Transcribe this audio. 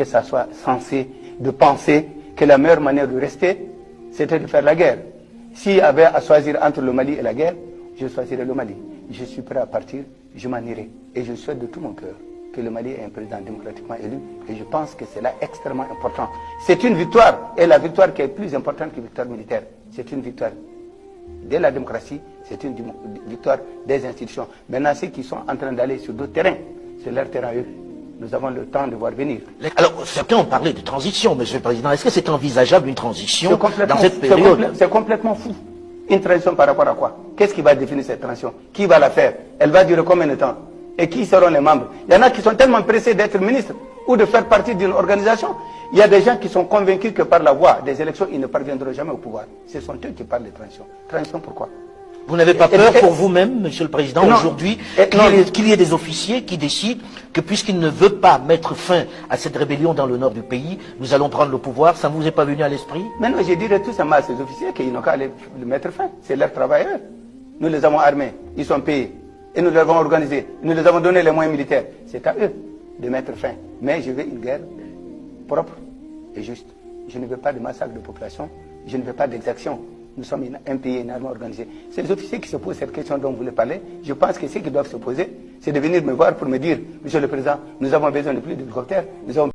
que ça soit censé de penser que la meilleure manière de rester, c'était de faire la guerre. S'il y avait à choisir entre le Mali et la guerre, je choisirais le Mali. Je suis prêt à partir, je m'en irai. Et je souhaite de tout mon cœur que le Mali ait un président démocratiquement élu. Et je pense que c'est là extrêmement important. C'est une victoire, et la victoire qui est plus importante que la victoire militaire. C'est une victoire de la démocratie, c'est une victoire des institutions. Maintenant, ceux qui sont en train d'aller sur d'autres terrains, c'est leur terrain eux. Nous avons le temps de voir venir. Alors, certains ont parlé de transition, Monsieur le Président. Est-ce que c'est envisageable une transition dans cette période? C'est complètement fou. Une transition par rapport à quoi? Qu'est-ce qui va définir cette transition? Qui va la faire? Elle va durer combien de temps? Et qui seront les membres? Il y en a qui sont tellement pressés d'être ministres ou de faire partie d'une organisation. Il y a des gens qui sont convaincus que par la voie des élections, ils ne parviendront jamais au pouvoir. Ce sont eux qui parlent de transition. Transition pourquoi? Vous n'avez pas peur pour vous-même, Monsieur le Président, aujourd'hui, qu'il y ait des officiers qui décident que puisqu'ils ne veulent pas mettre fin à cette rébellion dans le nord du pays, nous allons prendre le pouvoir? Ça ne vous est pas venu à l'esprit? Mais non, je dirais tout simplement à ces officiers qu'ils n'ont qu'à aller le mettre fin. C'est leur travail à eux. Nous les avons armés, ils sont payés. Et nous les avons organisés, nous les avons donné les moyens militaires. C'est à eux de mettre fin. Mais je veux une guerre propre et juste. Je ne veux pas de massacre de population, je ne veux pas d'exaction. Nous sommes un pays, une armée organisée. C'est les officiers qui se posent cette question dont vous voulez parler. Je pense que ceux qui doivent se poser, c'est de venir me voir pour me dire, Monsieur le Président, nous avons besoin de plus d'hélicoptères, nous avons